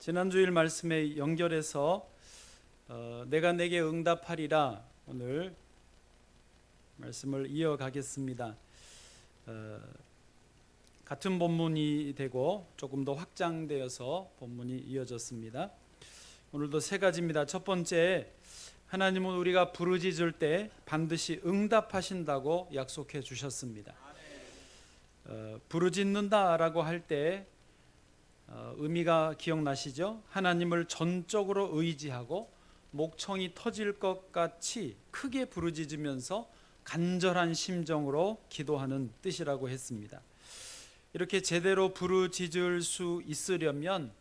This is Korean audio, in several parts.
지난주일 말씀에 연결해서 내가 내게 응답하리라 오늘 말씀을 이어가겠습니다. 같은 본문이 되고 조금 더 확장되어서 본문이 이어졌습니다. 오늘도 세 가지입니다. 첫 번째, 하나님은 우리가 부르짖을 때 반드시 응답하신다고 약속해 주셨습니다. 부르짖는다라고 할 때 의미가 기억나시죠? 하나님을 전적으로 의지하고 목청이 터질 것 같이 크게 부르짖으면서 간절한 심정으로 기도하는 뜻이라고 했습니다. 이렇게 제대로 부르짖을 수 있으려면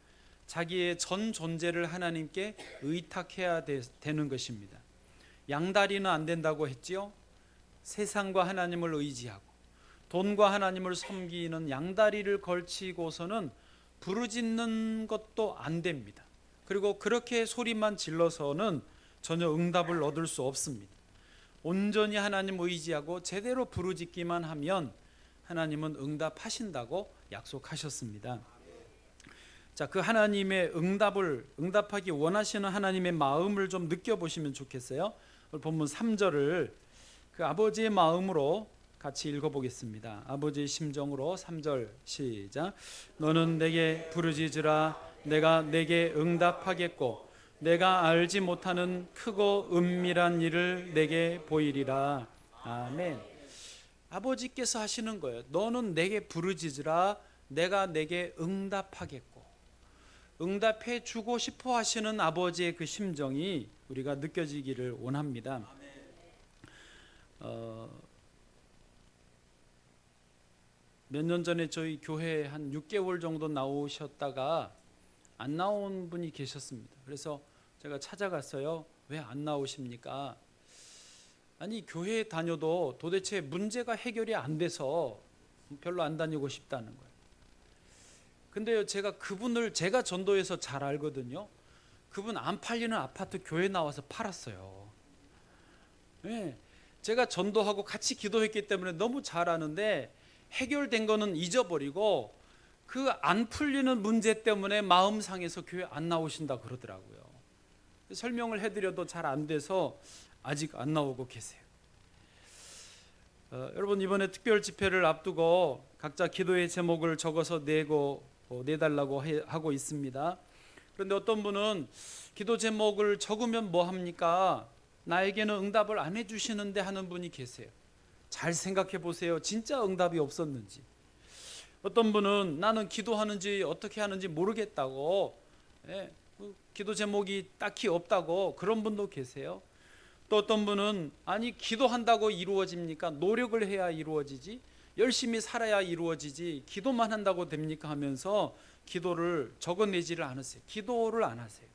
자기의 전 존재를 하나님께 의탁해야 되는 것입니다. 양다리는 안 된다고 했지요. 세상과 하나님을 의지하고 돈과 하나님을 섬기는 양다리를 걸치고서는 부르짖는 것도 안 됩니다. 그리고 그렇게 소리만 질러서는 전혀 응답을 얻을 수 없습니다. 온전히 하나님 의지하고 제대로 부르짖기만 하면 하나님은 응답하신다고 약속하셨습니다. 자, 그 하나님의 응답하기 원하시는 하나님의 마음을 좀 느껴보시면 좋겠어요. 오늘 본문 3절을 그 아버지의 마음으로 같이 읽어보겠습니다. 아버지의 심정으로 3절 시작. 너는 내게 부르짖으라. 내가 내게 응답하겠고 내가 알지 못하는 크고 은밀한 일을 내게 보이리라. 아멘. 아버지께서 하시는 거예요. 너는 내게 부르짖으라. 내가 내게 응답하겠고. 응답해 주고 싶어 하시는 아버지의 그 심정이 우리가 느껴지기를 원합니다. 몇 년 전에 저희 교회에 한 6개월 정도 나오셨다가 안 나온 분이 계셨습니다. 그래서 제가 찾아갔어요. 왜 안 나오십니까? 아니, 교회에 다녀도 도대체 문제가 해결이 안 돼서 별로 안 다니고 싶다는 거예요. 근데요, 제가 전도해서 잘 알거든요. 그분 안 팔리는 아파트 교회 나와서 팔았어요. 네, 제가 전도하고 같이 기도했기 때문에 너무 잘 아는데 해결된 거는 잊어버리고 그 안 풀리는 문제 때문에 마음 상해서 교회 안 나오신다 그러더라고요. 설명을 해드려도 잘 안 돼서 아직 안 나오고 계세요. 여러분, 이번에 특별 집회를 앞두고 각자 기도의 제목을 적어서 내달라고 하고 있습니다. 그런데 어떤 분은 기도 제목을 적으면 뭐 합니까? 나에게는 응답을 안 해주시는데 하는 분이 계세요. 잘 생각해 보세요. 진짜 응답이 없었는지. 어떤 분은 나는 기도하는지 어떻게 하는지 모르겠다고, 기도 제목이 딱히 없다고 그런 분도 계세요. 또 어떤 분은 아니, 기도한다고 이루어집니까? 노력을 해야 이루어지지, 열심히 살아야 이루어지지, 기도만 한다고 됩니까? 하면서 기도를 적어내지를 않으세요. 기도를 안 하세요.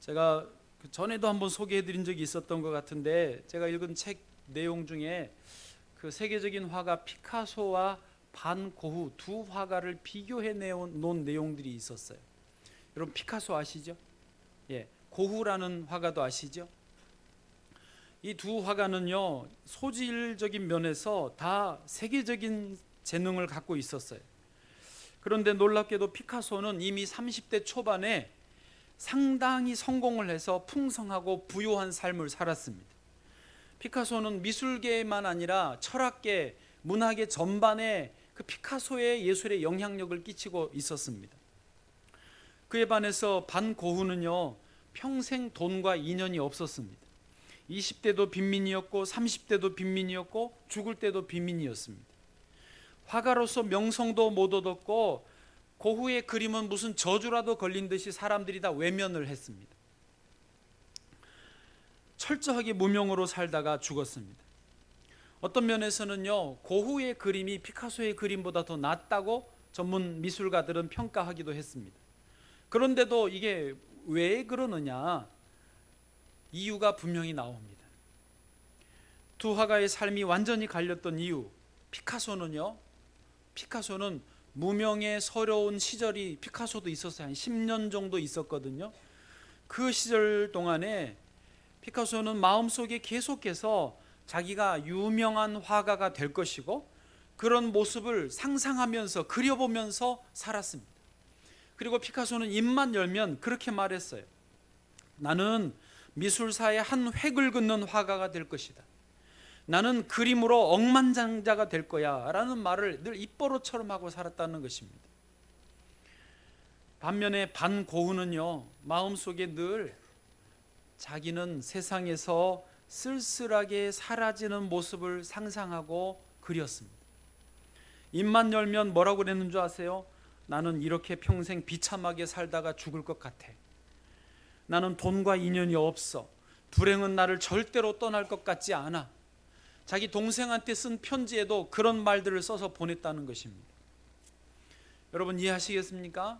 제가 전에도 한번 소개해드린 적이 있었던 것 같은데, 제가 읽은 책 내용 중에 그 세계적인 화가 피카소와 반 고흐 두 화가를 비교해 놓은 내용들이 있었어요. 여러분, 피카소 아시죠? 예, 고흐라는 화가도 아시죠? 이 두 화가는요, 소질적인 면에서 다 세계적인 재능을 갖고 있었어요. 그런데 놀랍게도 피카소는 이미 30대 초반에 상당히 성공을 해서 풍성하고 부유한 삶을 살았습니다. 피카소는 미술계만 아니라 철학계, 문화계 전반에 그 피카소의 예술에 영향력을 끼치고 있었습니다. 그에 반해서 반 고흐는요, 평생 돈과 인연이 없었습니다. 20대도 빈민이었고 30대도 빈민이었고 죽을 때도 빈민이었습니다. 화가로서 명성도 못 얻었고 고흐의 그림은 무슨 저주라도 걸린 듯이 사람들이 다 외면을 했습니다. 철저하게 무명으로 살다가 죽었습니다. 어떤 면에서는요, 고흐의 그림이 피카소의 그림보다 더 낫다고 전문 미술가들은 평가하기도 했습니다. 그런데도 이게 왜 그러느냐, 이유가 분명히 나옵니다. 두 화가의 삶이 완전히 갈렸던 이유, 피카소는 무명의 서러운 시절이 피카소도 있었어요. 한 10년 정도 있었거든요. 그 시절 동안에 피카소는 마음속에 계속해서 자기가 유명한 화가가 될 것이고 그런 모습을 상상하면서 그려보면서 살았습니다. 그리고 피카소는 입만 열면 그렇게 말했어요. 나는 미술사의 한 획을 긋는 화가가 될 것이다. 나는 그림으로 억만장자가 될 거야 라는 말을 늘 입버릇처럼 하고 살았다는 것입니다. 반면에 반고흐는요, 마음속에 늘 자기는 세상에서 쓸쓸하게 사라지는 모습을 상상하고 그렸습니다. 입만 열면 뭐라고 그랬는 줄 아세요? 나는 이렇게 평생 비참하게 살다가 죽을 것 같아. 나는 돈과 인연이 없어. 불행은 나를 절대로 떠날 것 같지 않아. 자기 동생한테 쓴 편지에도 그런 말들을 써서 보냈다는 것입니다. 여러분 이해하시겠습니까?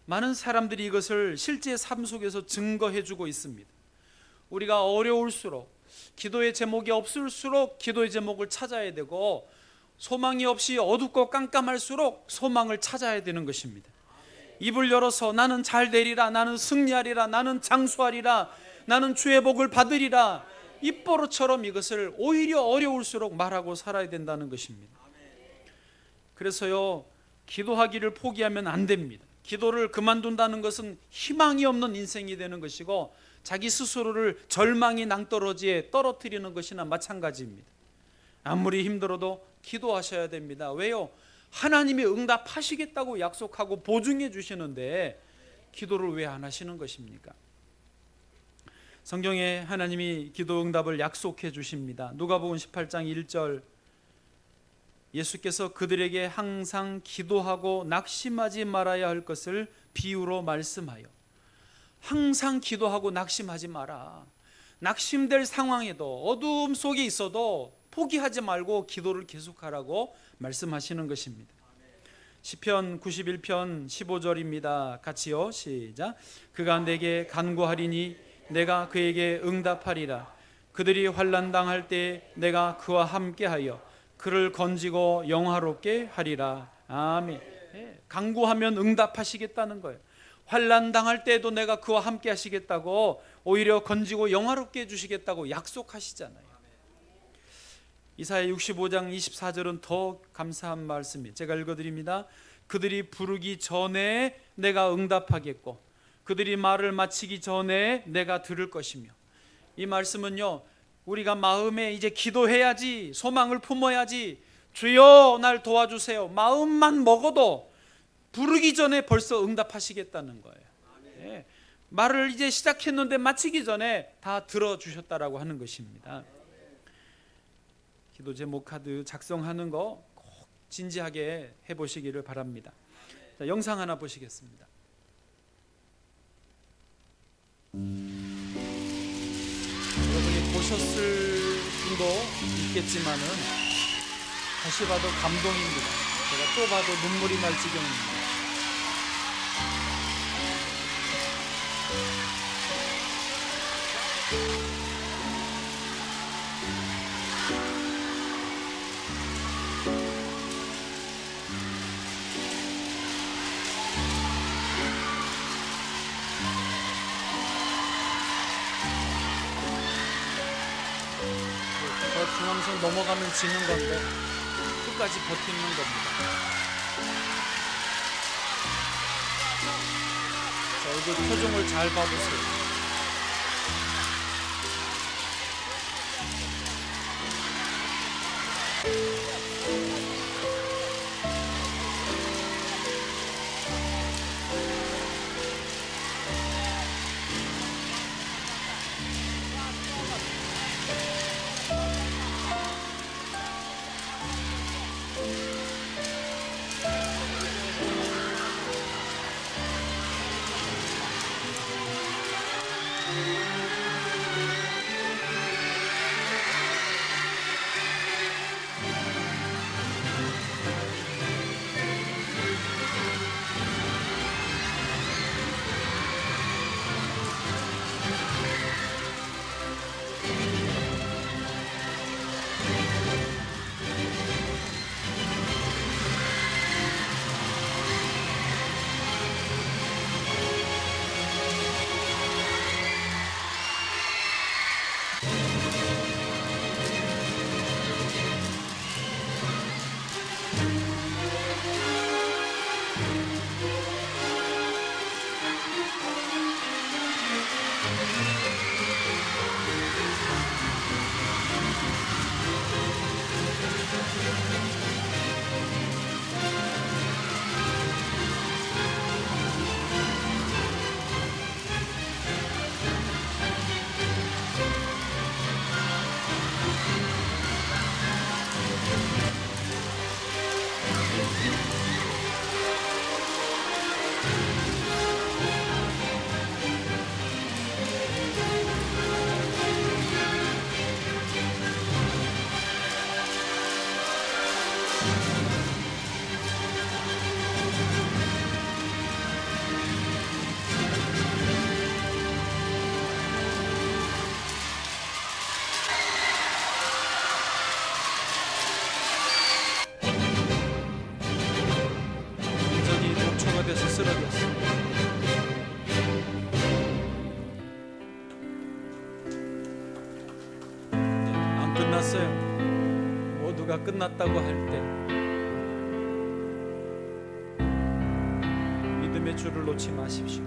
많은 사람들이 이것을 실제 삶 속에서 증거해 주고 있습니다. 우리가 어려울수록, 기도의 제목이 없을수록 기도의 제목을 찾아야 되고, 소망이 없이 어둡고 깜깜할수록 소망을 찾아야 되는 것입니다. 입을 열어서 나는 잘 되리라, 나는 승리하리라, 나는 장수하리라, 나는 주의 복을 받으리라, 입버릇처럼 이것을 오히려 어려울수록 말하고 살아야 된다는 것입니다. 그래서요, 기도하기를 포기하면 안 됩니다. 기도를 그만둔다는 것은 희망이 없는 인생이 되는 것이고, 자기 스스로를 절망의 낭떠러지에 떨어뜨리는 것이나 마찬가지입니다. 아무리 힘들어도 기도하셔야 됩니다. 왜요? 하나님이 응답하시겠다고 약속하고 보증해 주시는데 기도를 왜 안 하시는 것입니까? 성경에 하나님이 기도 응답을 약속해 주십니다. 누가복음 18장 1절, 예수께서 그들에게 항상 기도하고 낙심하지 말아야 할 것을 비유로 말씀하여, 항상 기도하고 낙심하지 마라. 낙심될 상황에도 어두움 속에 있어도 포기하지 말고 기도를 계속하라고 말씀하시는 것입니다. 시편 91편 15절입니다. 같이요, 시작. 그가 내게 간구하리니 내가 그에게 응답하리라. 그들이 환난 당할 때 내가 그와 함께하여 그를 건지고 영화롭게 하리라. 아멘. 간구하면 응답하시겠다는 거예요. 환난 당할 때도 내가 그와 함께 하시겠다고, 오히려 건지고 영화롭게 해주시겠다고 약속하시잖아요. 이사야 65장 24절은 더 감사한 말씀이, 제가 읽어드립니다. 그들이 부르기 전에 내가 응답하겠고 그들이 말을 마치기 전에 내가 들을 것이며. 이 말씀은요, 우리가 마음에 이제 기도해야지, 소망을 품어야지, 주여 날 도와주세요, 마음만 먹어도 부르기 전에 벌써 응답하시겠다는 거예요. 네. 말을 이제 시작했는데 마치기 전에 다 들어주셨다라고 하는 것입니다. 기도 제목 카드 작성하는 거 꼭 진지하게 해보시기를 바랍니다. 자, 영상 하나 보시겠습니다. 여러분이 보셨을 분도 있겠지만은 다시 봐도 감동입니다. 제가 또 봐도 눈물이 날 지경입니다. 중앙선 넘어가면 지는 건데 끝까지 버티는 겁니다. 자, 이거 표정을 잘 봐보세요. 쓰러졌습니다. 안 끝났어요. 모두가 끝났다고 할 때 믿음의 줄을 놓지 마십시오.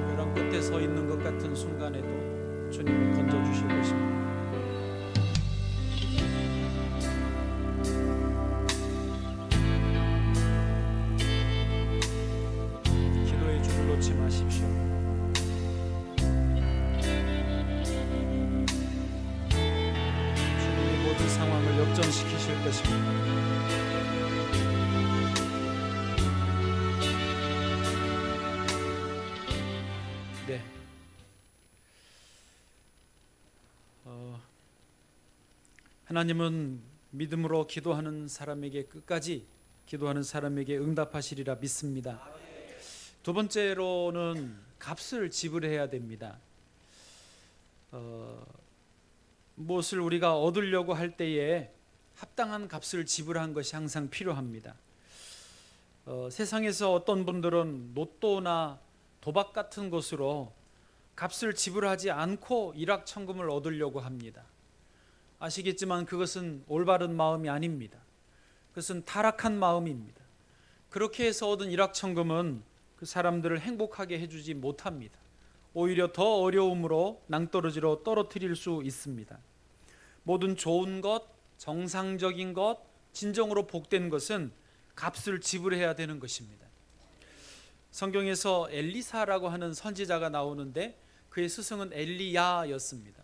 벼랑 끝에 서 있는 것 같은 순간에도 주님은 건져주실 것입니다. 기도의 줄을 놓지 마십시오. 주님이 모든 상황을 역전시키실 것입니다. 네. 하나님은 믿음으로 기도하는 사람에게 끝까지 기도하는 사람에게 응답하시리라 믿습니다. 두 번째로는 값을 지불해야 됩니다. 무엇을 우리가 얻으려고 할 때에 합당한 값을 지불한 것이 항상 필요합니다. 세상에서 어떤 분들은 로또나 도박 같은 것으로 값을 지불하지 않고 일확천금을 얻으려고 합니다. 아시겠지만 그것은 올바른 마음이 아닙니다. 그것은 타락한 마음입니다. 그렇게 해서 얻은 일확천금은 그 사람들을 행복하게 해주지 못합니다. 오히려 더 어려움으로 낭떠러지로 떨어뜨릴 수 있습니다. 모든 좋은 것, 정상적인 것, 진정으로 복된 것은 값을 지불해야 되는 것입니다. 성경에서 엘리사라고 하는 선지자가 나오는데 그의 스승은 엘리야였습니다.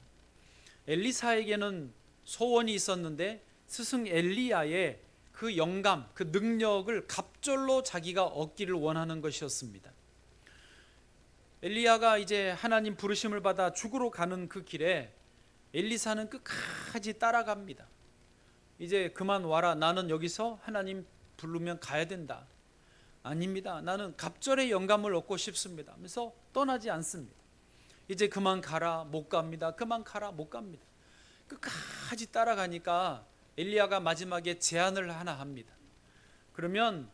엘리사에게는 소원이 있었는데 스승 엘리야의 그 영감, 그 능력을 갑절로 자기가 얻기를 원하는 것이었습니다. 엘리야가 이제 하나님 부르심을 받아 죽으러 가는 그 길에 엘리사는 끝까지 따라갑니다. 이제 그만 와라. 나는 여기서 하나님 부르면 가야 된다. 아닙니다. 나는 갑절의 영감을 얻고 싶습니다. 하면서 떠나지 않습니다. 이제 그만 가라. 못 갑니다. 그만 가라. 못 갑니다. 끝까지 따라가니까 엘리야가 마지막에 제안을 하나 합니다. 그러면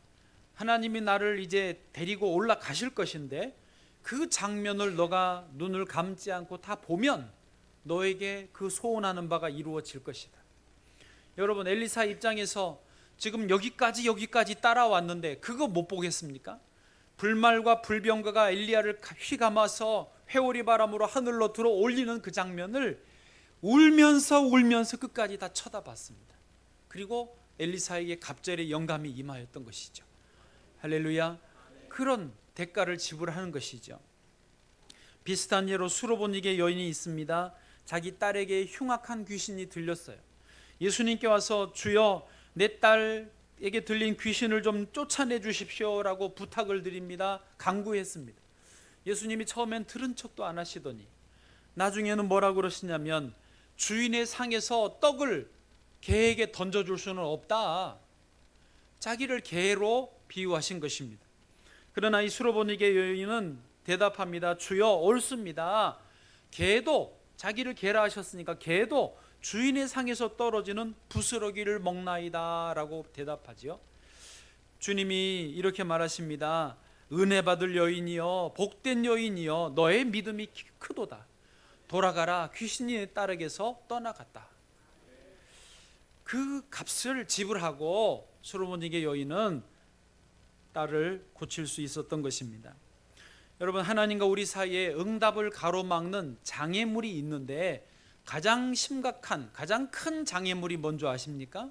하나님이 나를 이제 데리고 올라가실 것인데 그 장면을 너가 눈을 감지 않고 다 보면 너에게 그 소원하는 바가 이루어질 것이다. 여러분, 엘리사 입장에서 지금 여기까지 따라왔는데 그거 못 보겠습니까? 불말과 불병거가 엘리야를 휘감아서 회오리 바람으로 하늘로 들어 올리는 그 장면을 울면서 끝까지 다 쳐다봤습니다. 그리고 엘리사에게 갑절의 영감이 임하였던 것이죠. 할렐루야. 그런 대가를 지불하는 것이죠. 비슷한 예로 수로보니게 여인이 있습니다. 자기 딸에게 흉악한 귀신이 들렸어요. 예수님께 와서 주여 내 딸에게 들린 귀신을 좀 쫓아내 주십시오라고 부탁을 드립니다. 간구했습니다. 예수님이 처음엔 들은 척도 안 하시더니 나중에는 뭐라고 그러시냐면 주인의 상에서 떡을 개에게 던져줄 수는 없다. 자기를 개로 비유하신 것입니다. 그러나 이 수로보니게 여인은 대답합니다. 주여 옳습니다. 개도 자기를 개라 하셨으니까 개도 주인의 상에서 떨어지는 부스러기를 먹나이다 라고 대답하지요. 주님이 이렇게 말하십니다. 은혜 받을 여인이여 복된 여인이여 너의 믿음이 크도다. 돌아가라. 귀신이 내 딸에게서 떠나갔다. 그 값을 지불하고 수로보니게 여인은 딸을 고칠 수 있었던 것입니다. 여러분, 하나님과 우리 사이에 응답을 가로막는 장애물이 있는데 가장 심각한, 가장 큰 장애물이 뭔지 아십니까?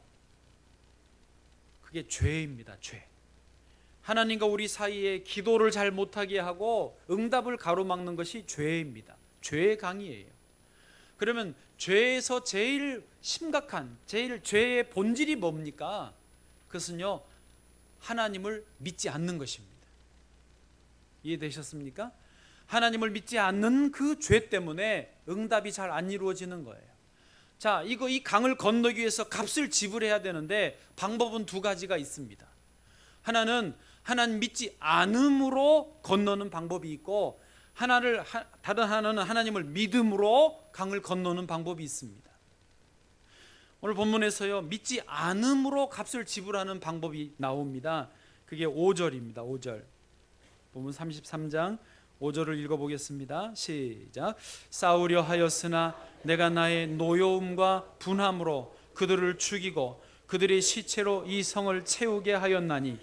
그게 죄입니다. 죄. 하나님과 우리 사이에 기도를 잘 못하게 하고 응답을 가로막는 것이 죄입니다. 죄의 강이에요. 그러면 죄에서 제일 심각한, 제일 죄의 본질이 뭡니까? 그것은요, 하나님을 믿지 않는 것입니다. 이해되셨습니까? 하나님을 믿지 않는 그 죄 때문에 응답이 잘 안 이루어지는 거예요. 자, 이 강을 건너기 위해서 값을 지불해야 되는데 방법은 두 가지가 있습니다. 하나는 하나님 믿지 않음으로 건너는 방법이 있고 다른 하나는 하나님을 믿음으로 강을 건너는 방법이 있습니다. 오늘 본문에서요, 믿지 않음으로 값을 지불하는 방법이 나옵니다. 그게 5절입니다. 5절. 본문 33장 5절을 읽어보겠습니다. 시작. 싸우려 하였으나 내가 나의 노여움과 분함으로 그들을 죽이고 그들의 시체로 이 성을 채우게 하였나니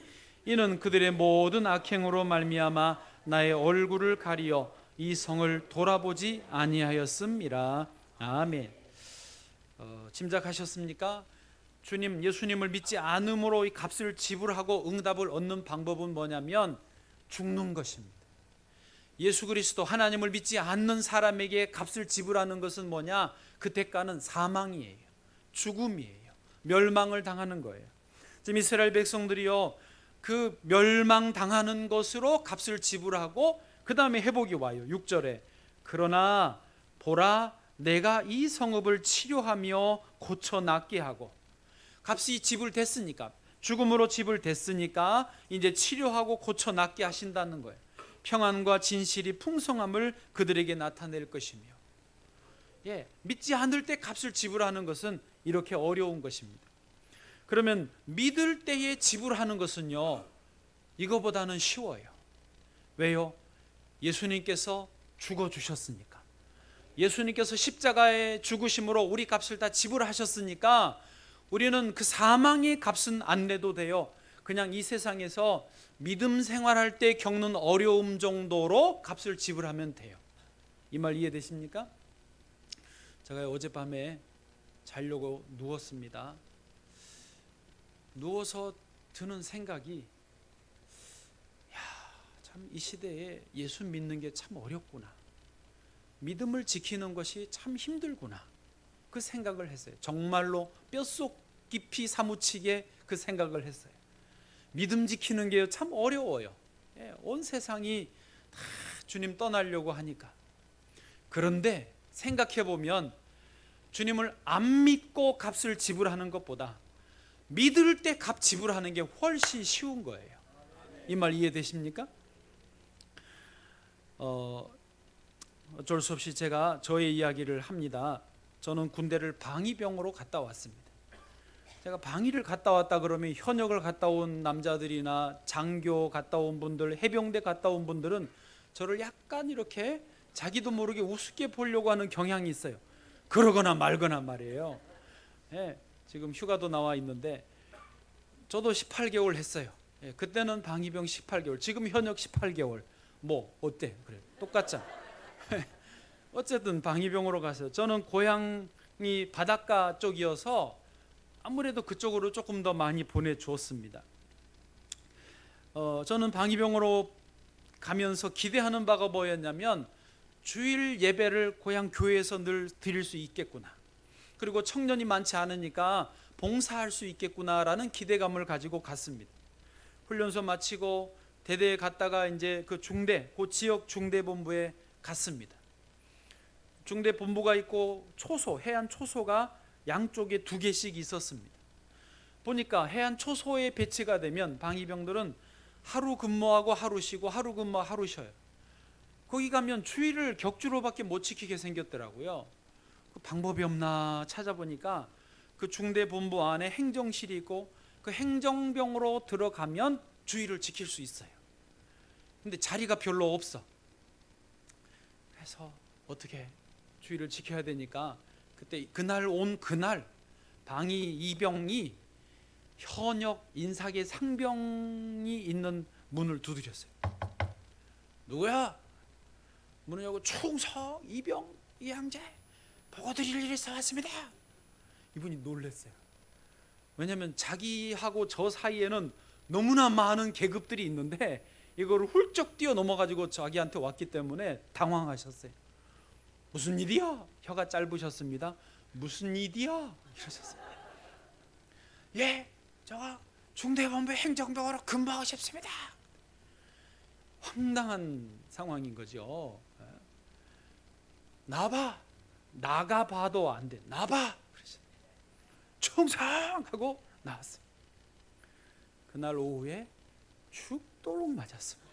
이는 그들의 모든 악행으로 말미암아 나의 얼굴을 가리어 이 성을 돌아보지 아니하였음이라. 아멘. 짐작하셨습니까? 주님, 예수님을 믿지 않음으로 이 값을 지불하고 응답을 얻는 방법은 뭐냐면 죽는 것입니다. 예수 그리스도 하나님을 믿지 않는 사람에게 값을 지불하는 것은 뭐냐? 그 대가는 사망이에요. 죽음이에요. 멸망을 당하는 거예요. 지금 이스라엘 백성들이요, 그 멸망당하는 것으로 값을 지불하고 그 다음에 회복이 와요. 6절에 그러나 보라 내가 이 성읍을 치료하며 고쳐 낫게 하고, 값이 지불됐으니까, 죽음으로 지불됐으니까 이제 치료하고 고쳐 낫게 하신다는 거예요. 평안과 진실이 풍성함을 그들에게 나타낼 것이며, 믿지 않을 때 값을 지불하는 것은 이렇게 어려운 것입니다. 그러면 믿을 때에 지불하는 것은요, 이거보다는 쉬워요. 왜요? 예수님께서 죽어주셨으니까. 예수님께서 십자가의 죽으심으로 우리 값을 다 지불하셨으니까 우리는 그 사망의 값은 안 내도 돼요. 그냥 이 세상에서 믿음 생활할 때 겪는 어려움 정도로 값을 지불하면 돼요. 이 말 이해되십니까? 제가 어젯밤에 자려고 누웠습니다. 누워서 드는 생각이, 참 이 시대에 예수 믿는 게 참 어렵구나. 믿음을 지키는 것이 참 힘들구나. 그 생각을 했어요. 정말로 뼛속 깊이 사무치게 그 생각을 했어요. 믿음 지키는 게 참 어려워요. 온 세상이 다 주님 떠나려고 하니까. 그런데 생각해 보면 주님을 안 믿고 값을 지불하는 것보다 믿을 때 값 지불하는 게 훨씬 쉬운 거예요. 이 말 이해되십니까? 어쩔 수 없이 제가 저의 이야기를 합니다. 저는 군대를 방위병으로 갔다 왔습니다. 제가 방위를 갔다 왔다 그러면 현역을 갔다 온 남자들이나 장교 갔다 온 분들, 해병대 갔다 온 분들은 저를 약간 이렇게 자기도 모르게 우습게 보려고 하는 경향이 있어요. 그러거나 말거나 말이에요. 지금 휴가도 나와 있는데 저도 18개월 했어요. 그때는 방위병 18개월, 지금 현역 18개월. 뭐 어때? 그래, 똑같잖아. 어쨌든 방위병으로 갔어요. 저는 고향이 바닷가 쪽이어서 아무래도 그쪽으로 조금 더 많이 보내주었습니다. 저는 방위병으로 가면서 기대하는 바가 뭐였냐면 주일 예배를 고향 교회에서 늘 드릴 수 있겠구나, 그리고 청년이 많지 않으니까 봉사할 수 있겠구나라는 기대감을 가지고 갔습니다. 훈련소 마치고 대대에 갔다가 이제 그 중대, 그 지역 중대본부에 갔습니다. 중대 본부가 있고 초소, 해안 초소가 양쪽에 2개씩 있었습니다. 보니까 해안 초소에 배치가 되면 방위병들은 하루 근무하고 하루 쉬고 하루 근무하고 하루 쉬어요. 거기 가면 주의를 격주로밖에 못 지키게 생겼더라고요. 그 방법이 없나 찾아보니까 그 중대 본부 안에 행정실이 있고 그 행정병으로 들어가면 주의를 지킬 수 있어요. 근데 자리가 별로 없어. 그래서 어떻게 주의를 지켜야 되니까 그때 그날 방위 이병이 현역 인사계 상병이 있는 문을 두드렸어요. 누구야? 문을 열고 충성 이병 이양제 보고 드릴 일이 있어 왔습니다. 이분이 놀랐어요. 왜냐하면 자기하고 저 사이에는 너무나 많은 계급들이 있는데 이거를 훌쩍 뛰어넘어가지고 자기한테 왔기 때문에 당황하셨어요. 무슨 일이야? 혀가 짧으셨습니다. 무슨 일이야? 이러셨어요. 제가 중대본부 행정병으로 근무하고 싶습니다. 황당한 상황인 거죠. 나봐, 나가봐도 안 돼. 나봐. 충성하고 나왔어요. 그날 오후에 죽도록 맞았습니다.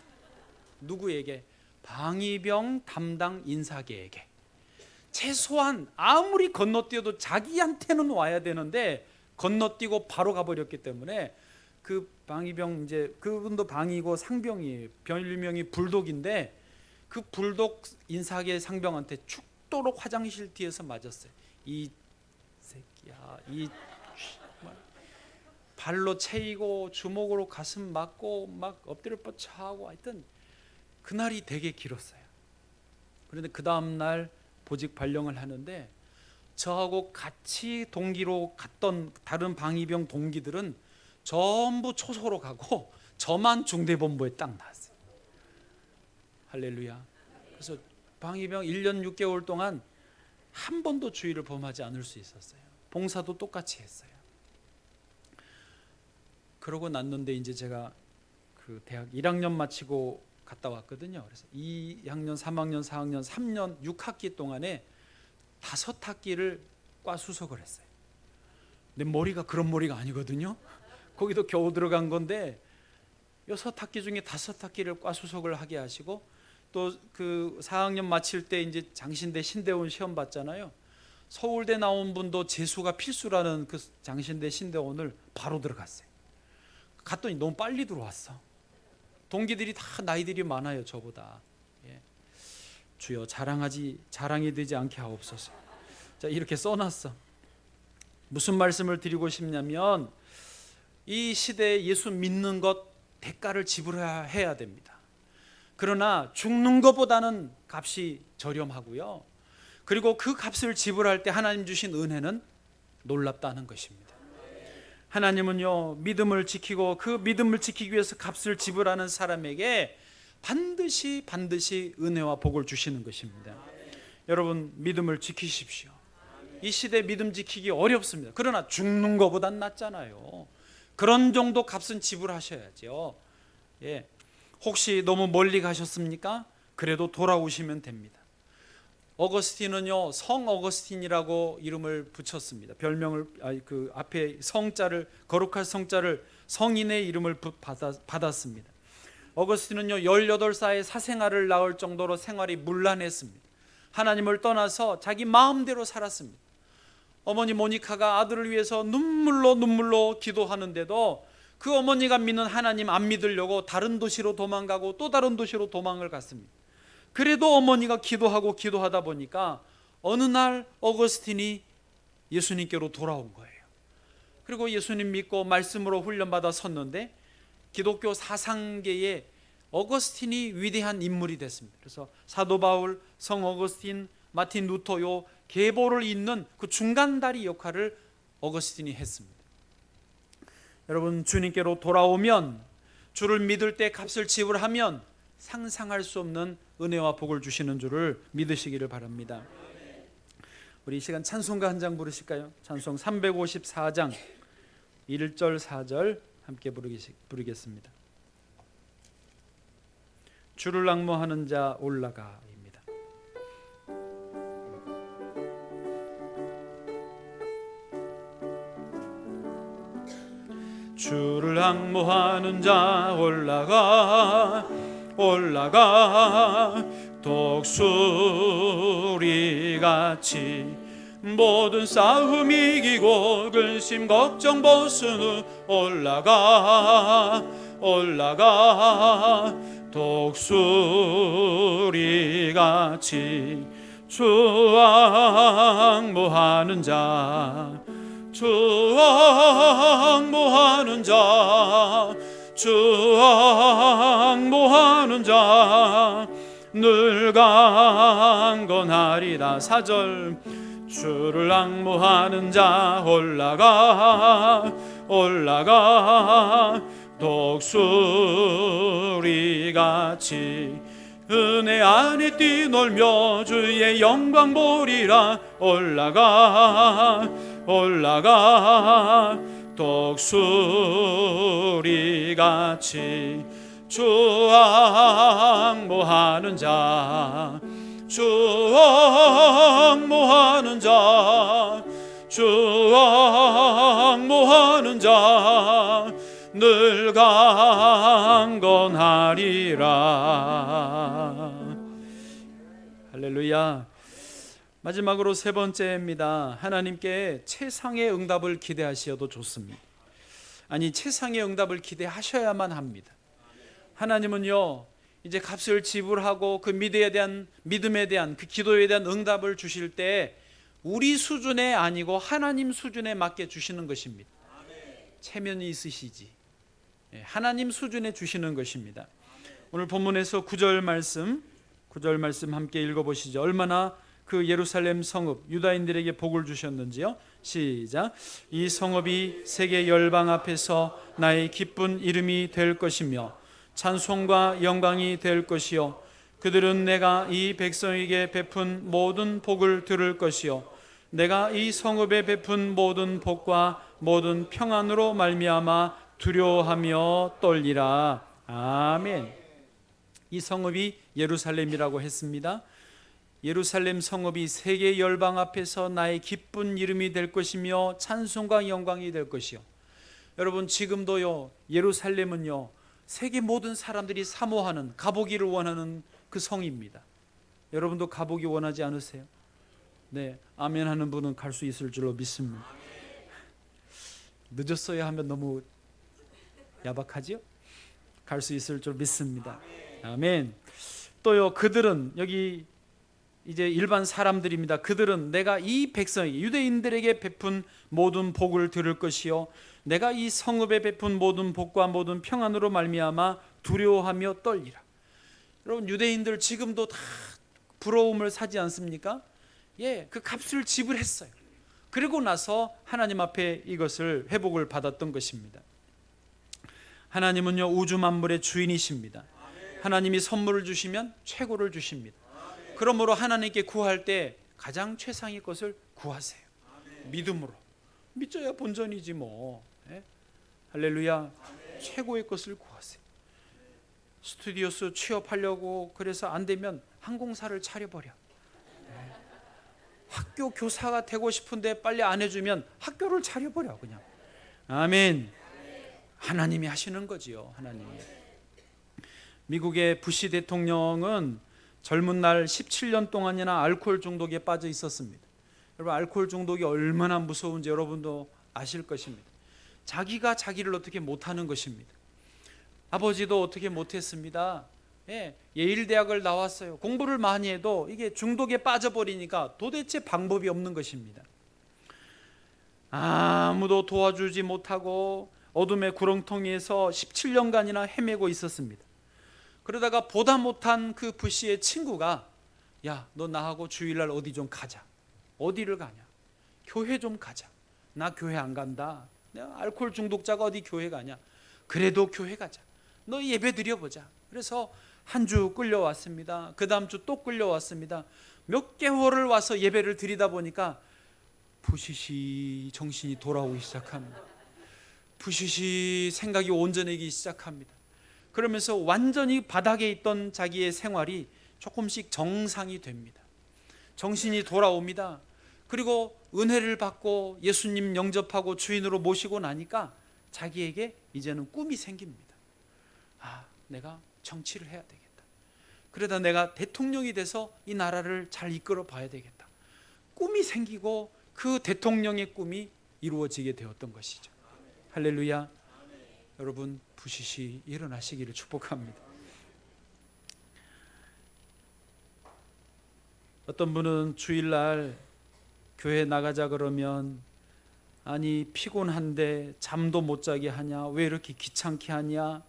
누구에게? 방위병 담당 인사계에게. 최소한 아무리 건너뛰어도 자기한테는 와야 되는데 건너뛰고 바로 가버렸기 때문에 그 방위병, 이제 그분도 방이고 상병이에요. 별명이 불독인데 그 불독 인사계 상병한테 죽도록 화장실 뒤에서 맞았어요. 이 새끼야, 이 발로 채이고 주먹으로 가슴 맞고 막 엎드려 뻗쳐하고, 하여튼 그날이 되게 길었어요. 그런데 그 다음날 보직 발령을 하는데 저하고 같이 동기로 갔던 다른 방위병 동기들은 전부 초소로 가고 저만 중대본부에 딱 나왔어요. 할렐루야. 그래서 방위병 1년 6개월 동안 한 번도 주의를 범하지 않을 수 있었어요. 봉사도 똑같이 했어요. 그러고 났는데 이제 제가 그 대학 1학년 마치고 갔다 왔거든요. 그래서 2학년, 3학년, 4학년, 3년 6학기 동안에 5학기를 과 수석을 했어요. 내 머리가 그런 머리가 아니거든요. 거기도 겨우 들어간 건데 6학기 중에 5학기를 과 수석을 하게 하시고, 또 그 4학년 마칠 때 이제 장신대 신대원 시험 봤잖아요. 서울대 나온 분도 재수가 필수라는 그 장신대 신대원을 바로 들어갔어요. 갔더니 너무 빨리 들어왔어. 동기들이 다 나이들이 많아요, 저보다. 예. 주여 자랑이 되지 않게 하옵소서. 자, 이렇게 써놨어. 무슨 말씀을 드리고 싶냐면 이 시대에 예수 믿는 것 대가를 지불해야 됩니다. 그러나 죽는 것보다는 값이 저렴하고요. 그리고 그 값을 지불할 때 하나님 주신 은혜는 놀랍다는 것입니다. 하나님은요, 믿음을 지키고 그 믿음을 지키기 위해서 값을 지불하는 사람에게 반드시 은혜와 복을 주시는 것입니다. 여러분, 믿음을 지키십시오. 이 시대 믿음 지키기 어렵습니다. 그러나 죽는 것보단 낫잖아요. 그런 정도 값은 지불하셔야죠. 예. 혹시 너무 멀리 가셨습니까? 그래도 돌아오시면 됩니다. 어거스틴은요, 성 어거스틴이라고 이름을 붙였습니다. 별명을, 그 앞에 성자를, 거룩할 성자를, 성인의 이름을 받았습니다. 어거스틴은요 18살에 사생아를 낳을 정도로 생활이 문란했습니다. 하나님을 떠나서 자기 마음대로 살았습니다. 어머니 모니카가 아들을 위해서 눈물로 기도하는데도 그 어머니가 믿는 하나님 안 믿으려고 다른 도시로 도망가고 또 다른 도시로 도망을 갔습니다. 그래도 어머니가 기도하다 보니까 어느 날 어거스틴이 예수님께로 돌아온 거예요. 그리고 예수님 믿고 말씀으로 훈련받아 섰는데 기독교 사상계에 어거스틴이 위대한 인물이 됐습니다. 그래서 사도 바울, 성 어거스틴, 마틴 루터 요 계보를 잇는 그 중간다리 역할을 어거스틴이 했습니다. 여러분, 주님께로 돌아오면, 주를 믿을 때 값을 지불하면 상상할 수 없는 은혜와 복을 주시는 줄을 믿으시기를 바랍니다. 우리 이 시간 찬송가 한 장 부르실까요? 찬송 354장 1절 4절 함께 부르겠습니다. 주를 앙모하는 자 올라가입니다. 주를 앙모하는 자 올라가 독수리같이 모든 싸움 이기고 근심 걱정 벗은 후 올라가 독수리같이 주 앙모하는 자 늘 강건하리라. 4절 주를 앙모하는 자 올라가 독수리같이 은혜 안에 뛰놀며 주의 영광 보리라. 올라가 독수리같이 주 앙모하는 자 늘 강건하리라. 할렐루야. 마지막으로 세 번째입니다. 하나님께 최상의 응답을 기대하셔도 좋습니다. 아니, 최상의 응답을 기대하셔야만 합니다. 하나님은요, 이제 값을 지불하고 그 믿음에 대한 그 기도에 대한 응답을 주실 때 우리 수준에 아니고 하나님 수준에 맞게 주시는 것입니다. 체면이 있으시지. 하나님 수준에 주시는 것입니다. 오늘 본문에서 9절 말씀 함께 읽어보시죠. 얼마나 그 예루살렘 성읍 유다인들에게 복을 주셨는지요. 시작. 이 성읍이 세계 열방 앞에서 나의 기쁜 이름이 될 것이며 찬송과 영광이 될 것이요 그들은 내가 이 백성에게 베푼 모든 복을 들을 것이요 내가 이 성읍에 베푼 모든 복과 모든 평안으로 말미암아 두려워하며 떨리라. 아멘. 이 성읍이 예루살렘이라고 했습니다. 예루살렘 성읍이 세계 열방 앞에서 나의 기쁜 이름이 될 것이며 찬송과 영광이 될 것이요. 여러분, 지금도요, 예루살렘은요, 세계 모든 사람들이 사모하는, 가보기를 원하는 그 성입니다. 여러분도 가보기 원하지 않으세요? 네, 아멘 하는 분은 갈 수 있을 줄로 믿습니다. 늦었어야 하면 너무 야박하지요? 갈 수 있을 줄 믿습니다. 아멘. 또요, 그들은, 여기 이제 일반 사람들입니다. 그들은 내가 이 백성에게, 유대인들에게 베푼 모든 복을 들을 것이요 내가 이 성읍에 베푼 모든 복과 모든 평안으로 말미암아 두려워하며 떨리라. 여러분, 유대인들 지금도 다 부러움을 사지 않습니까? 예, 그 값을 지불했어요. 그리고 나서 하나님 앞에 이것을 회복을 받았던 것입니다. 하나님은요, 우주 만물의 주인이십니다. 하나님이 선물을 주시면 최고를 주십니다. 그러므로 하나님께 구할 때 가장 최상의 것을 구하세요. 믿음으로. 믿져야 본전이지 뭐. 예? 할렐루야. 최고의 것을 구하세요. 스튜디오스 취업하려고 그래서 안 되면 항공사를 차려버려. 예? 학교 교사가 되고 싶은데 빨리 안 해주면 학교를 차려버려 그냥. 아멘. 하나님이 하시는 거지요. 하나님이. 미국의 부시 대통령은 젊은 날 17년 동안이나 알코올 중독에 빠져 있었습니다. 여러분, 알코올 중독이 얼마나 무서운지 여러분도 아실 것입니다. 자기가 자기를 어떻게 못하는 것입니다. 아버지도 어떻게 못했습니다. 예, 예일대학을 나왔어요. 공부를 많이 해도 이게 중독에 빠져버리니까 도대체 방법이 없는 것입니다. 아무도 도와주지 못하고 어둠의 구렁텅이에서 17년간이나 헤매고 있었습니다. 그러다가 보다 못한 그 부시의 친구가, 야, 너 나하고 주일날 어디 좀 가자. 어디를 가냐? 교회 좀 가자. 나 교회 안 간다. 내가 알코올 중독자가 어디 교회 가냐? 그래도 교회 가자. 너 예배 드려보자. 그래서 한 주 끌려왔습니다. 그 다음 주 또 끌려왔습니다. 몇 개월을 와서 예배를 드리다 보니까 부시시 정신이 돌아오기 시작합니다. 부시시 생각이 온전해지기 시작합니다. 그러면서 완전히 바닥에 있던 자기의 생활이 조금씩 정상이 됩니다. 정신이 돌아옵니다. 그리고 은혜를 받고 예수님 영접하고 주인으로 모시고 나니까 자기에게 이제는 꿈이 생깁니다. 아, 내가 정치를 해야 되겠다. 그러다 내가 대통령이 돼서 이 나라를 잘 이끌어 봐야 되겠다. 꿈이 생기고 그 대통령의 꿈이 이루어지게 되었던 것이죠. 할렐루야. 여러분, 부시시 일어나시기를 축복합니다. 어떤 분은 주일날 교회 나가자 그러면, 아니 피곤한데 잠도 못 자게 하냐, 왜 이렇게 귀찮게 하냐,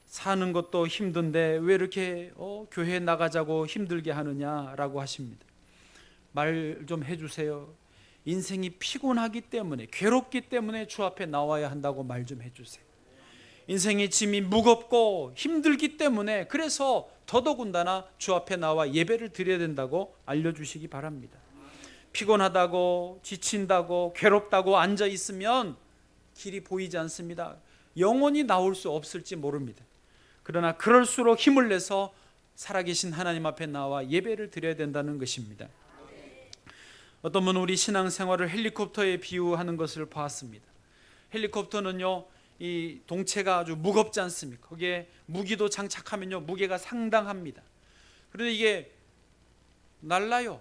사는 것도 힘든데 왜 이렇게 교회 나가자고 힘들게 하느냐라고 하십니다. 말 좀 해주세요. 인생이 피곤하기 때문에, 괴롭기 때문에 주 앞에 나와야 한다고 말 좀 해주세요. 인생의 짐이 무겁고 힘들기 때문에, 그래서 더더군다나 주 앞에 나와 예배를 드려야 된다고 알려주시기 바랍니다. 피곤하다고, 지친다고, 괴롭다고 앉아 있으면 길이 보이지 않습니다. 영원히 나올 수 없을지 모릅니다. 그러나 그럴수록 힘을 내서 살아계신 하나님 앞에 나와 예배를 드려야 된다는 것입니다. 어떤 분은 우리 신앙생활을 헬리콥터에 비유하는 것을 봤습니다. 헬리콥터는요, 이 동체가 아주 무겁지 않습니까? 거기에 무기도 장착하면요, 무게가 상당합니다. 그런데 이게 날라요.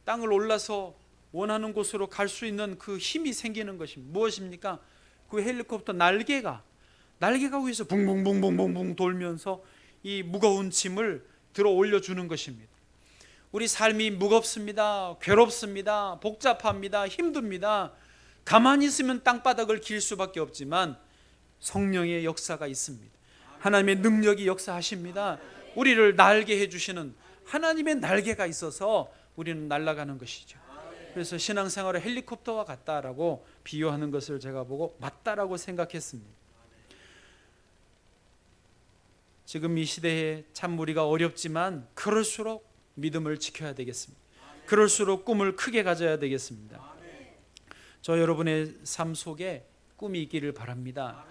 땅을 올라서 원하는 곳으로 갈 수 있는 그 힘이 생기는 것입니다. 무엇입니까? 그 헬리콥터 날개가 위에서 붕붕붕붕붕붕 돌면서 이 무거운 짐을 들어 올려주는 것입니다. 우리 삶이 무겁습니다. 괴롭습니다. 복잡합니다. 힘듭니다. 가만히 있으면 땅바닥을 길 수밖에 없지만 성령의 역사가 있습니다. 하나님의 능력이 역사하십니다. 우리를 날게 해주시는 하나님의 날개가 있어서 우리는 날아가는 것이죠. 그래서 신앙생활을 헬리콥터와 같다라고 비유하는 것을 제가 보고 맞다라고 생각했습니다. 지금 이 시대에 참 우리가 어렵지만 그럴수록 믿음을 지켜야 되겠습니다. 그럴수록 꿈을 크게 가져야 되겠습니다. 저 여러분의 삶 속에 꿈이 있기를 바랍니다.